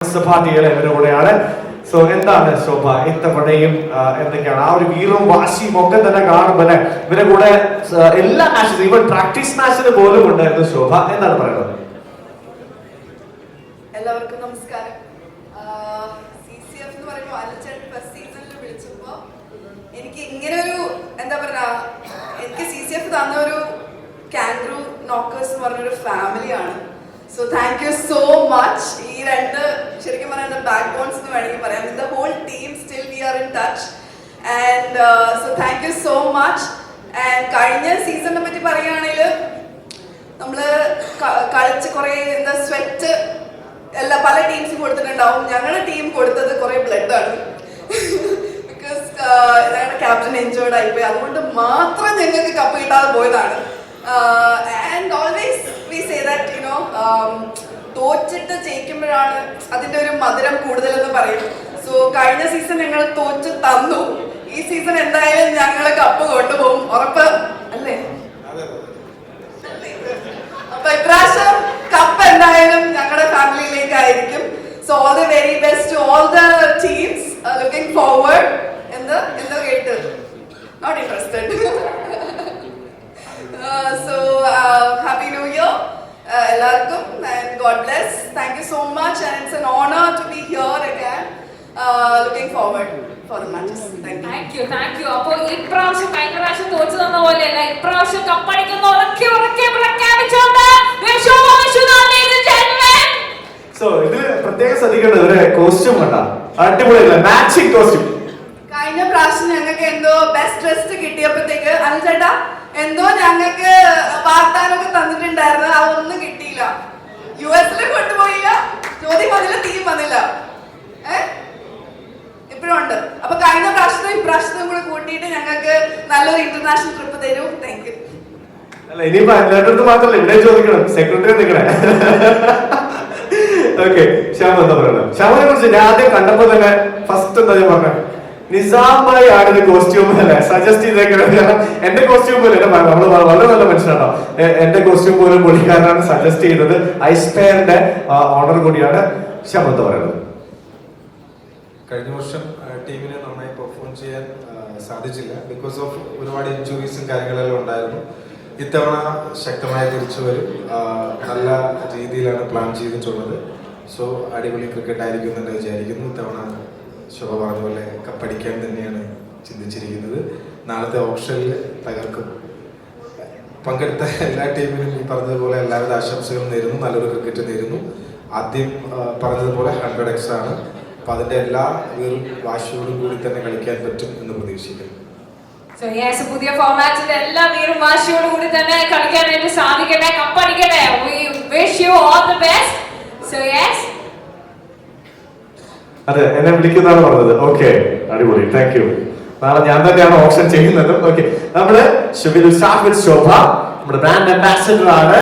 പാർട്ടികൾ ഇവരുടെ കൂടെയാണ്. സോ എന്താണ് ശോഭ ഇത്തവണയും എന്തൊക്കെയാണ് ആ ഒരു വീറും വാശിയും ഒക്കെ തന്നെ കാണുമ്പോൾ അല്ലെ ഇവരുടെ കൂടെ എല്ലാ മാച്ചിലും ഈവൻ പ്രാക്ടീസ് മാച്ചിന് പോലും ഉണ്ടായിരുന്നു ശോഭ. എന്താണ് പറയുന്നത്? എല്ലാവർക്കും നമസ്കാരം. CCF എന്ന് പറയുമ്പോൾ അലച്ചേട്ടൻ ഫസ്റ്റ് സീസണിൽ വിളിച്ചപ്പോൾ എനിക്ക് ഇങ്ങനെ ഒരു എന്താ പറയാ എനിക്ക് CCF തന്ന ഒരു കാൻഗ്രൂ നോക്കേഴ്സ് എന്ന് പറഞ്ഞൊരു ഫാമിലിയാണ്. So thank you so much. ഈ രണ്ട് ശരിക്കും പറഞ്ഞാൽ ബാക്ക് ബോൺസ് എന്ന് വേണമെങ്കിൽ പറയാം. The whole team still we are in touch and so thank you so much. And കഴിഞ്ഞ സീസണിനെ പറ്റി പറയുകയാണെങ്കിൽ നമ്മൾ കളിച്ച് കുറേ എന്താ സ്വെറ്റ് പല ടീംസും കൊടുത്തിട്ടുണ്ടാവും. ഞങ്ങളുടെ ടീം കൊടുത്തത് കുറെ ബ്ലഡ് ആണ്. ബിക്കോസ് ഞങ്ങളുടെ ക്യാപ്റ്റൻ എൻജോയ്ഡ് ആയിപ്പോയി. അതുകൊണ്ട് മാത്രം ഞങ്ങൾക്ക് കപ്പ് കിട്ടാതെ പോയതാണ്. And always we say that you know തോറ്റിട്ട് ജയിക്കുമ്പോഴാണ് അതിന്റെ ഒരു മധുരം കൂടുതലെന്ന് പറയും. സോ കഴിഞ്ഞ സീസൺ ഞങ്ങൾ തോറ്റ് തന്നു. ഈ സീസൺ എന്തായാലും ഞങ്ങൾ കപ്പ് കൊണ്ടുപോകും, ഉറപ്പ് അല്ലേ? അപ്പൊ ഇപ്രാവശ്യം കപ്പ് എന്തായാലും ഞങ്ങളുടെ ഫാമിലിയിലേക്ക് ആയിരിക്കും. So all the very best to all the teams. Looking forward. എന്തോ കേട്ട് not interested. So happy new year എല്ലാവർക്കും and God bless. Thank you so much and it's an honour to be here again. Looking forward for the matches. Thank you. അപ്പോൾ ഇപ്രാവശ്യം കഴിഞ്ഞ പ്രാവശ്യം തോറ്റു തന്ന പോലെയല്ല, ഇപ്രാവശ്യം കപ്പടിക്കുന്ന ഉറക്കെ പ്രഖ്യാപിച്ചുകൊണ്ട് സോ ഇതിൽ പ്രത്യേകം ശ്രദ്ധിക്കേണ്ടത് ഒരു കോസ്റ്റ്യൂം കണ്ട അടിപൊളിയല്ല, മാച്ചിങ് കോസ്റ്റ്യൂം. കഴിഞ്ഞ പ്രാവശ്യം ഞങ്ങൾക്ക് എന്തോ ബെസ്റ്റ് ഡ്രസ് കിട്ടിയപ്പോഴത്തേക്ക് അനുചേട്ടാ എന്തോ ഞങ്ങൾക്ക് വാഗ്ദാനമൊക്കെ തന്നിട്ടുണ്ടായിരുന്നു. അതൊന്നും കിട്ടിയില്ല. US കൊണ്ടുപോയില്ല, ചോദ്യം വന്നില്ല, തീം വന്നില്ല. ഇപ്പോഴും ഉണ്ട്. അപ്പൊ കഴിഞ്ഞ പ്രാവശ്യത്തും ഇപ്രാവശ്യത്തും കൂടെ കൂട്ടിയിട്ട് ഞങ്ങൾക്ക് നല്ലൊരു ഇന്റർനാഷണൽ ട്രിപ്പ് തരൂ. Thank you. അല്ല ഇനിയിപ്പോ എല്ലാവരുടെ മാത്രമല്ല ഇവിടെ ചോദിക്കണം, സെക്രട്ടറി നിൽക്കണേ. ഓക്കെ, ശ്യാമ എന്താ പറയുന്നത്? ശ്യാമിനെ കുറിച്ച് ഞാൻ ആദ്യം കണ്ടപ്പോ തന്നെ ഫസ്റ്റ് എന്താ ഞാൻ പറഞ്ഞത്, നിസാം ഭായി ആണ് കോസ്റ്റ്യൂം അല്ലെ സജസ്റ്റ് ചെയ്തേക്കുന്നത്. എന്റെ കോസ്റ്റ്യൂം പോലും നമ്മള് വളരെ നല്ല മനുഷ്യനാണോ, എന്റെ കോസ്റ്റ്യൂം പോലും പുള്ളിക്കാരനാണ് സജസ്റ്റ് ചെയ്തത്. ഐസ്പെയറിന്റെ ഓണർ കൂടിയാണ്. ശ്യാമ എന്താ പറയുന്നത്? കഴിഞ്ഞ വർഷം ടീമിനെ നന്നായി പെർഫോം ചെയ്യാൻ സാധിച്ചില്ല. ബിക്കോസ് ഓഫ് ഒരുപാട് ഇഞ്ചുറീസും കാര്യങ്ങളെല്ലാം ഉണ്ടായിരുന്നു. ഇത്തവണ ശക്തമായ തിരിച്ചുവരും നല്ല രീതിയിലാണ് പ്ലാൻ ചെയ്തിട്ടുള്ളത്. സോ അടിപൊളി ക്രിക്കറ്റ് ആയിരിക്കും എന്ന് വിചാരിക്കുന്നു. ഇത്തവണ ശോഭ പറഞ്ഞ പോലെ കപ്പടിക്കാൻ തന്നെയാണ് ചിന്തിച്ചിരിക്കുന്നത്. നാളത്തെ ഓപ്ഷനിൽ തകർക്കും. പങ്കെടുത്ത എല്ലാ ടീമിനും ഈ പറഞ്ഞതുപോലെ എല്ലാവിധ ആശംസകളും നേരുന്നു, നല്ലൊരു ക്രിക്കറ്റ് നേരുന്നു. ആദ്യം പറഞ്ഞതുപോലെ 100x ആണ്. അപ്പൊ അതിന്റെ എല്ലാ വീറും വാശിയോടും കൂടി തന്നെ കളിക്കാൻ പറ്റും എന്ന് പ്രതീക്ഷിക്കുന്നു. പുതിയ ഫോർമാറ്റിൽ എല്ലാ വീറും വാശിയോടും കൂടി തന്നെ കളിക്കാനായിട്ട് സാധിക്കട്ടെ, കപ്പടിക്കട്ടെ. We wish you all the best. So yes. അതെ, എന്നെ വിളിക്കുന്നതാണ് പറഞ്ഞത്. ഓക്കെ, അടിപൊളി, താങ്ക് യു. നാളെ ഞാൻ തന്നെയാണ് ഓപ്ഷൻ ചെയ്യുന്നത്. ഓക്കെ, നമ്മള് ശോഭ നമ്മുടെ ബ്രാൻഡ് അംബാസിഡർ ആണ്.